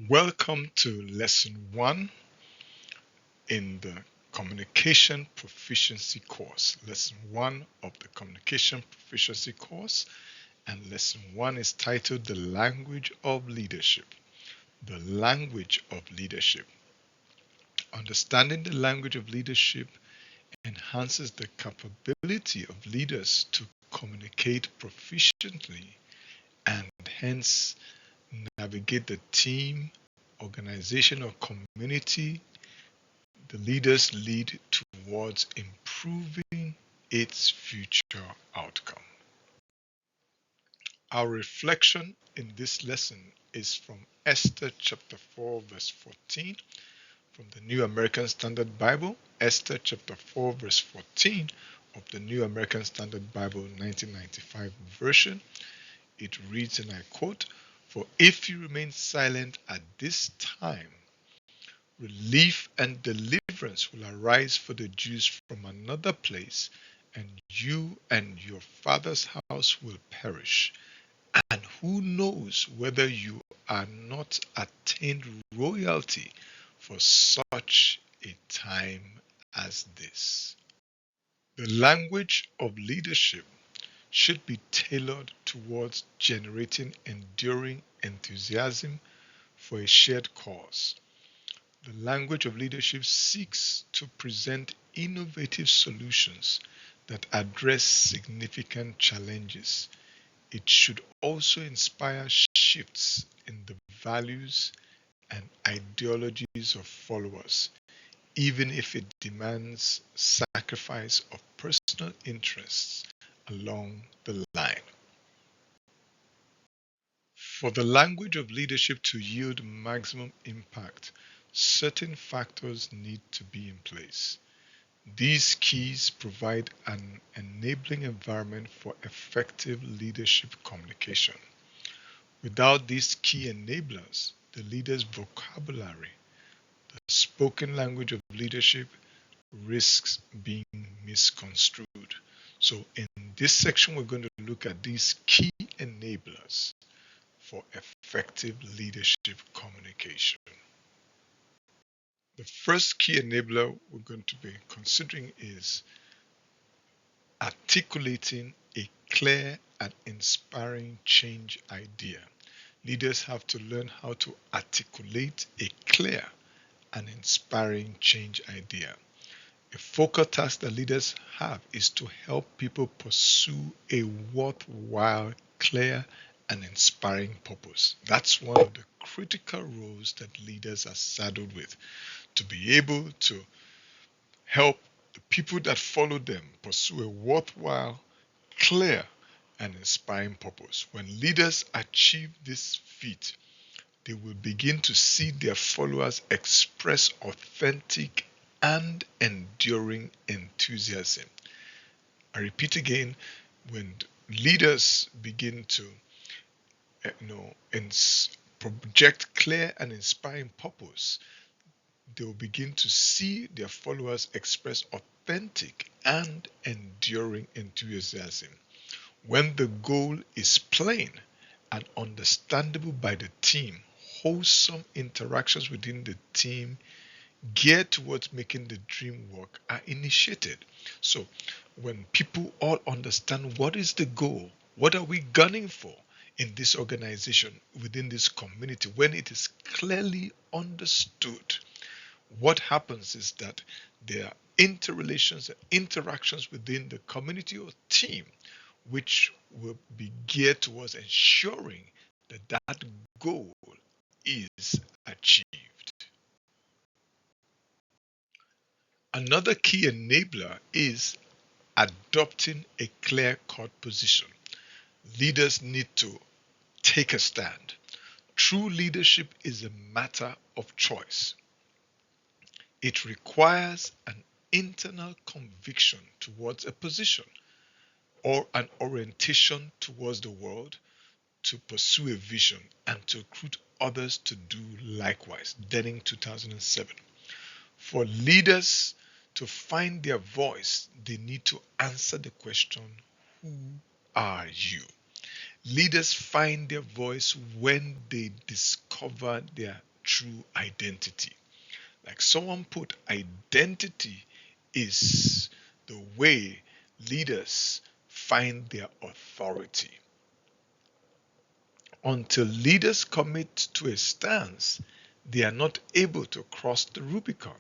Welcome to Lesson 1 in the Communication Proficiency course. Lesson 1 of the Communication Proficiency course, and Lesson 1 is titled The Language of Leadership. The Language of Leadership. Understanding the language of leadership enhances the capability of leaders to communicate proficiently and hence navigate the team, organization, or community the leaders lead towards improving its future outcome. Our reflection in this lesson is from Esther chapter 4 verse 14 from the New American Standard Bible, Esther chapter 4 verse 14 of the New American Standard Bible 1995 version. It reads, and I quote, "For if you remain silent at this time, relief and deliverance will arise for the Jews from another place, and you and your father's house will perish. And who knows whether you are not attained royalty for such a time as this." The language of leadership should be tailored towards generating enduring enthusiasm for a shared cause. The language of leadership seeks to present innovative solutions that address significant challenges. It should also inspire shifts in the values and ideologies of followers, even if it demands sacrifice of personal interests along the line. For the language of leadership to yield maximum impact, certain factors need to be in place. These keys provide an enabling environment for effective leadership communication. Without these key enablers, the leader's vocabulary, the spoken language of leadership, risks being misconstrued. So in this section, we're going to look at these key enablers for effective leadership communication. The first key enabler we're going to be considering is articulating a clear and inspiring change idea. Leaders have to learn how to articulate a clear and inspiring change idea. A focal task that leaders have is to help people pursue a worthwhile, clear, and inspiring purpose. That's one of the critical roles that leaders are saddled with, to be able to help the people that follow them pursue a worthwhile, clear, and inspiring purpose. When leaders achieve this feat, they will begin to see their followers express authentic and enduring enthusiasm. I repeat again, when leaders begin to project clear and inspiring purpose, they will begin to see their followers express authentic and enduring enthusiasm. When the goal is plain and understandable by the team, wholesome interactions within the team geared towards making the dream work are initiated. So when people all understand what is the goal, what are we gunning for in this organization, within this community, when it is clearly understood, what happens is that there are interrelations and interactions within the community or team which will be geared towards ensuring that that goal is achieved. Another key enabler is adopting a clear-cut position. Leaders need to take a stand. True leadership is a matter of choice. It requires an internal conviction towards a position or an orientation towards the world, to pursue a vision and to recruit others to do likewise. Denning 2007. For leaders to find their voice, they need to answer the question, who are you? Leaders find their voice when they discover their true identity. Like someone put, identity is the way leaders find their authority. Until leaders commit to a stance, they are not able to cross the Rubicon.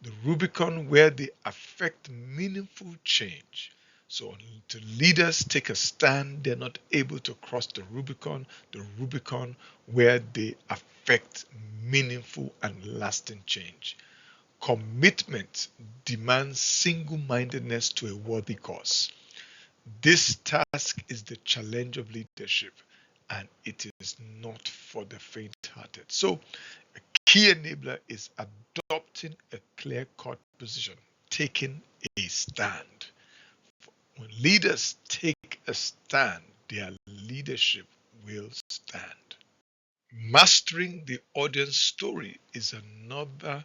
The Rubicon where they affect meaningful change. So until leaders take a stand, they're not able to cross the Rubicon where they affect meaningful and lasting change. Commitment demands single-mindedness to a worthy cause. This task is the challenge of leadership, and it is not for the faint-hearted. So, a key enabler is adopting a clear-cut position, taking a stand. When leaders take a stand, their leadership will stand. Mastering the audience story is another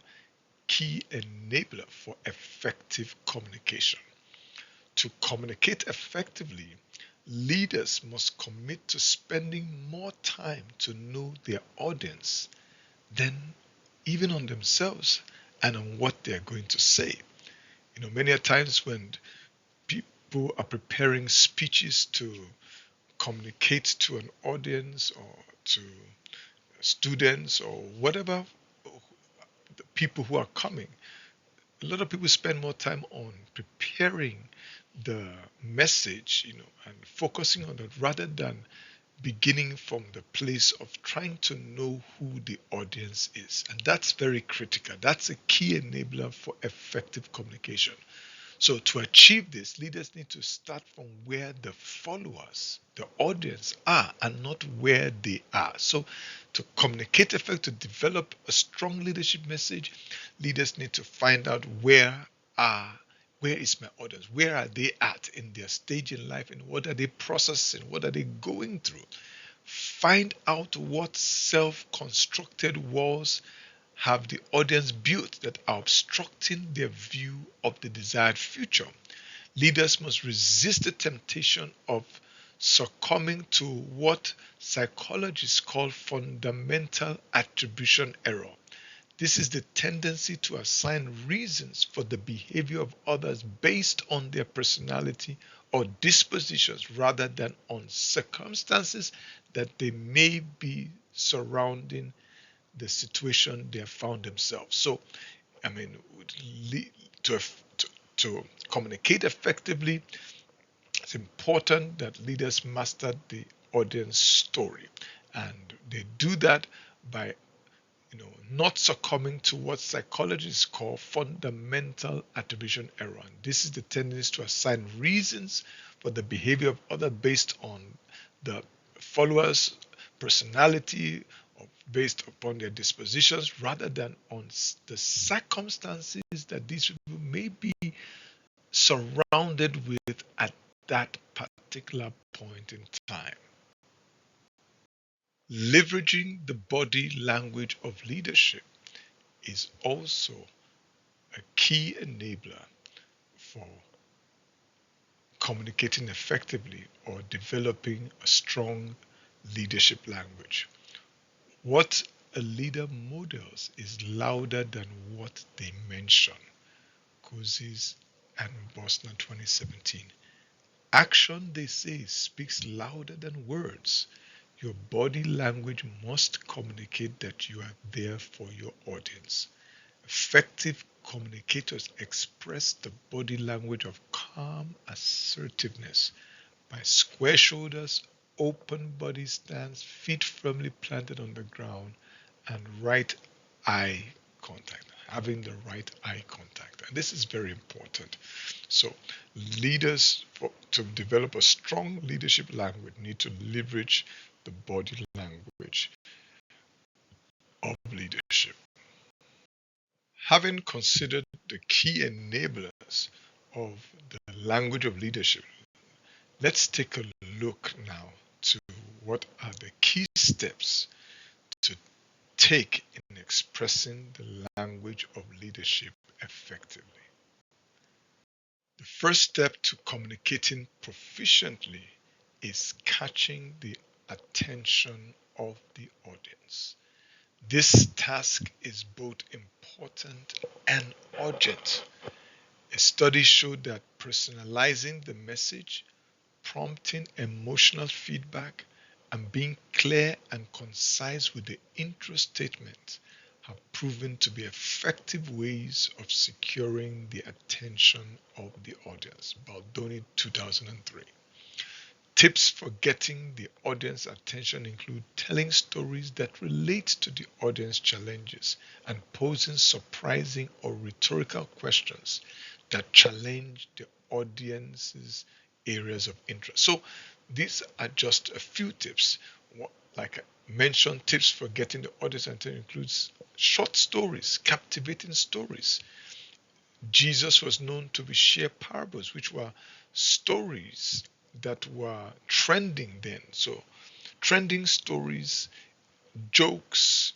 key enabler for effective communication. To communicate effectively, leaders must commit to spending more time to know their audience than even on themselves and on what they're going to say. Many a times when people are preparing speeches to communicate to an audience or to students or whatever, the people who are coming, a lot of people spend more time on preparing the message, and focusing on it rather than beginning from the place of trying to know who the audience is. And that's very critical. That's a key enabler for effective communication. So to achieve this, leaders need to start from where the followers, the audience are, and not where they are. So to communicate effectively, to develop a strong leadership message, leaders need to find out where is my audience? Where are they at in their stage in life, and what are they processing? What are they going through? Find out what self-constructed walls have the audience built that are obstructing their view of the desired future. Leaders must resist the temptation of succumbing to what psychologists call fundamental attribution error. This is the tendency to assign reasons for the behavior of others based on their personality or dispositions rather than on circumstances that they may be surrounding the situation they have found themselves. So, I mean, to, to, to communicate effectively, it's important that leaders master the audience story. And they do that by not succumbing to what psychologists call fundamental attribution error. And this is the tendency to assign reasons for the behavior of others based on the followers' personality or based upon their dispositions rather than on the circumstances that these people may be surrounded with at that particular point in time. Leveraging the body language of leadership is also a key enabler for communicating effectively or developing a strong leadership language. What a leader models is louder than what they mention. Cousins and Boston 2017. Action, they say, speaks louder than words. Your body language must communicate that you are there for your audience. Effective communicators express the body language of calm assertiveness by square shoulders, open body stance, feet firmly planted on the ground, and right eye contact, having the right eye contact. And this is very important. So leaders, to develop a strong leadership language, need to leverage the body language of leadership. Having considered the key enablers of the language of leadership, let's take a look now to what are the key steps to take in expressing the language of leadership effectively. The first step to communicating proficiently is catching the attention of the audience. This task is both important and urgent. A study showed that personalizing the message, prompting emotional feedback, and being clear and concise with the intro statement have proven to be effective ways of securing the attention of the audience. Baldoni, 2003. Tips for getting the audience attention include telling stories that relate to the audience challenges and posing surprising or rhetorical questions that challenge the audience's areas of interest. So these are just a few tips. Like I mentioned, tips for getting the audience attention includes short stories, captivating stories. Jesus was known to share parables, which were stories that were trending then. So, trending stories, jokes,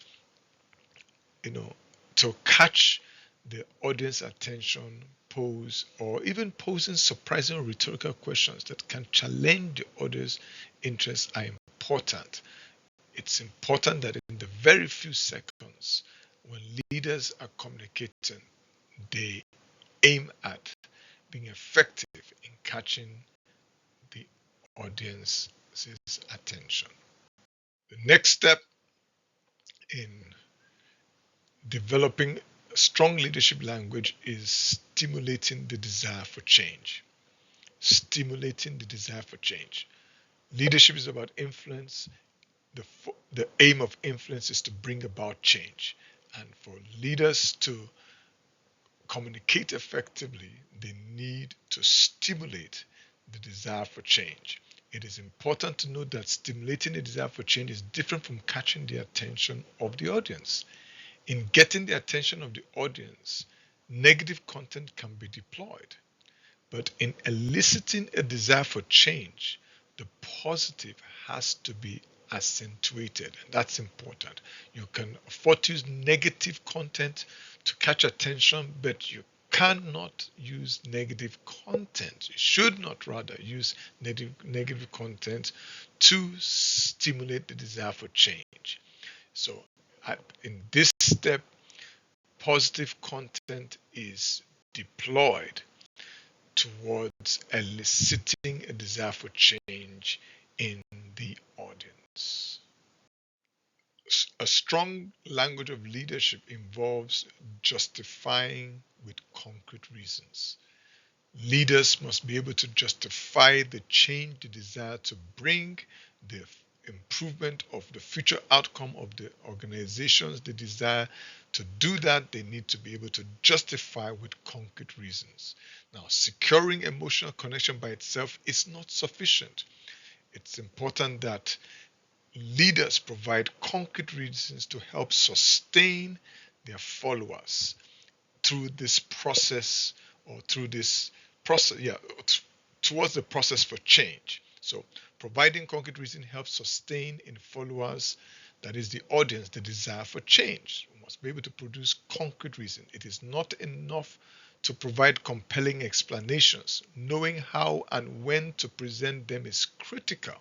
to catch the audience attention, pose, or even posing surprising rhetorical questions that can challenge the audience interests are important. It's important that in the very few seconds when leaders are communicating, they aim at being effective in catching the audience's attention. The next step in developing a strong leadership language is stimulating the desire for change. Stimulating the desire for change. Leadership is about influence. The aim of influence is to bring about change. And for leaders to communicate effectively, they need to stimulate the desire for change. It is important to note that stimulating the desire for change is different from catching the attention of the audience. In getting the attention of the audience, negative content can be deployed. But in eliciting a desire for change, the positive has to be accentuated. And that's important. You can afford to use negative content to catch attention, but you cannot use negative content. You should not rather use negative content to stimulate the desire for change. So in this step, positive content is deployed towards eliciting a desire for change in the audience. A strong language of leadership involves justifying with concrete reasons. Leaders must be able to justify the change they desire to bring, the improvement of the future outcome of the organizations they desire. To do that, they need to be able to justify with concrete reasons. Now, securing emotional connection by itself is not sufficient. It's important that leaders provide concrete reasons to help sustain their followers through this process or through this process, towards the process for change. So providing concrete reason helps sustain in followers, that is the audience, the desire for change. We must be able to produce concrete reason. It is not enough to provide compelling explanations. Knowing how and when to present them is critical.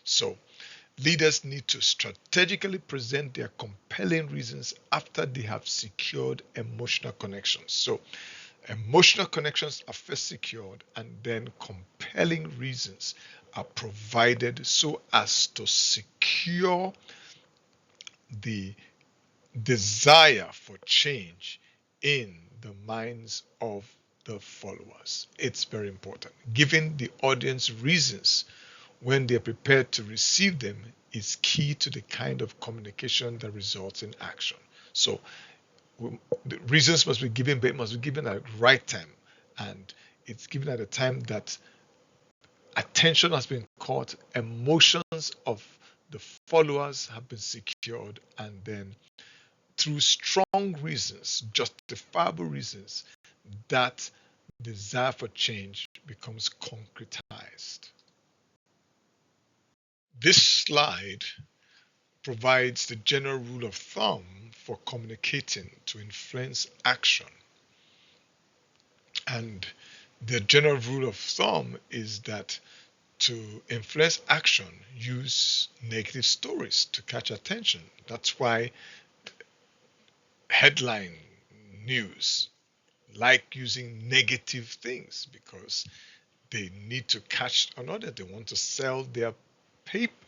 So leaders need to strategically present their compelling reasons after they have secured emotional connections. So, emotional connections are first secured, and then compelling reasons are provided so as to secure the desire for change in the minds of the followers. It's very important. Giving the audience reasons when they are prepared to receive them is key to the kind of communication that results in action. So the reasons must be given, but it must be given at the right time. And it's given at a time that attention has been caught, emotions of the followers have been secured, and then through strong reasons, justifiable reasons, that desire for change becomes concretized. This slide provides the general rule of thumb for communicating to influence action. And the general rule of thumb is that To influence action, use negative stories to catch attention. That's why headline news like using negative things, because they need to catch another. They want to sell their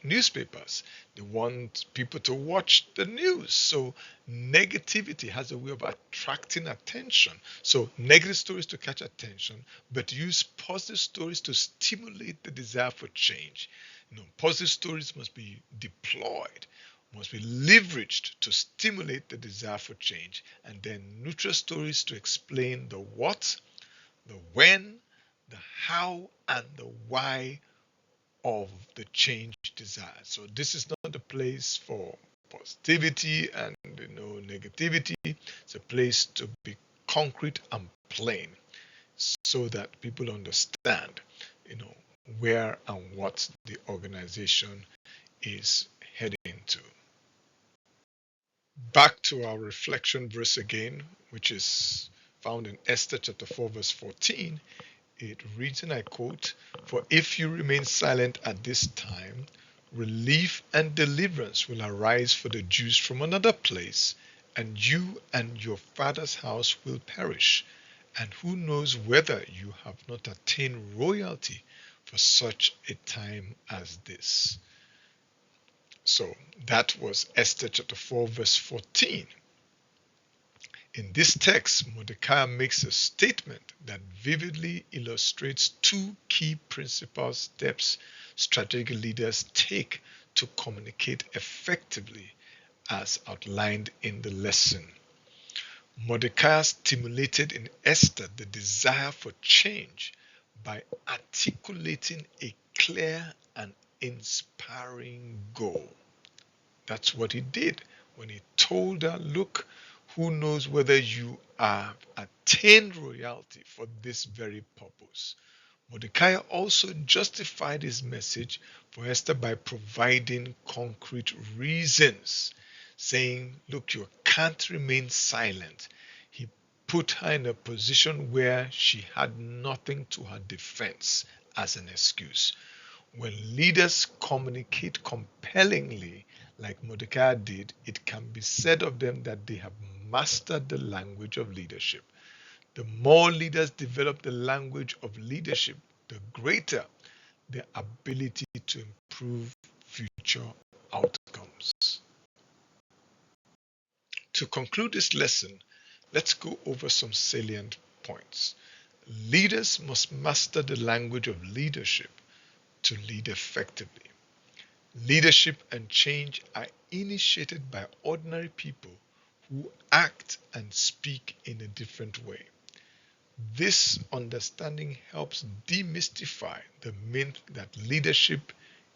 newspapers. They want people to watch the news. So negativity has a way of attracting attention. So negative stories to catch attention, but use positive stories to stimulate the desire for change. Positive stories must be deployed, must be leveraged to stimulate the desire for change, and then neutral stories to explain the what, the when, the how, and the why of the change desired. So this is not a place for positivity and negativity. It's a place to be concrete and plain, so that people understand, you know, where and what the organization is heading to. Back to our reflection verse again, which is found in Esther chapter 4, verse 14. It reads, and I quote, "For if you remain silent at this time, relief and deliverance will arise for the Jews from another place, and you and your father's house will perish. And who knows whether you have not attained royalty for such a time as this." So that was Esther chapter 4, verse 14. In this text, Mordecai makes a statement that vividly illustrates two key principal steps strategic leaders take to communicate effectively, as outlined in the lesson. Mordecai stimulated in Esther the desire for change by articulating a clear and inspiring goal. That's what he did when he told her, look, who knows whether you have attained royalty for this very purpose. Mordecai also justified his message for Esther by providing concrete reasons, saying, look, you can't remain silent. He put her in a position where she had nothing to her defense as an excuse. When leaders communicate compellingly, like Mordecai did, it can be said of them that they have mastered the language of leadership. The more leaders develop the language of leadership, the greater their ability to improve future outcomes. To conclude this lesson, let's go over some salient points. Leaders must master the language of leadership to lead effectively. Leadership and change are initiated by ordinary people who act and speak in a different way. This understanding helps demystify the myth that leadership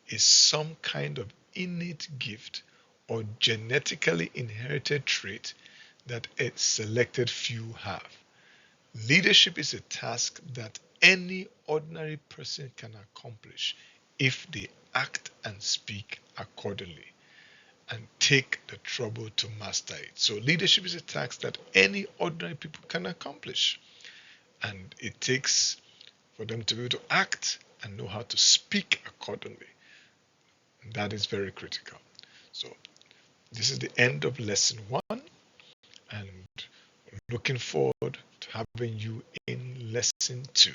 is some kind of innate gift or genetically inherited trait that a selected few have. Leadership is a task that any ordinary person can accomplish if they act and speak accordingly and take the trouble to master it. So leadership is a task that any ordinary people can accomplish. And it takes for them to be able to act and know how to speak accordingly. And that is very critical. So this is the end of lesson 1, and looking forward to having you in lesson 2.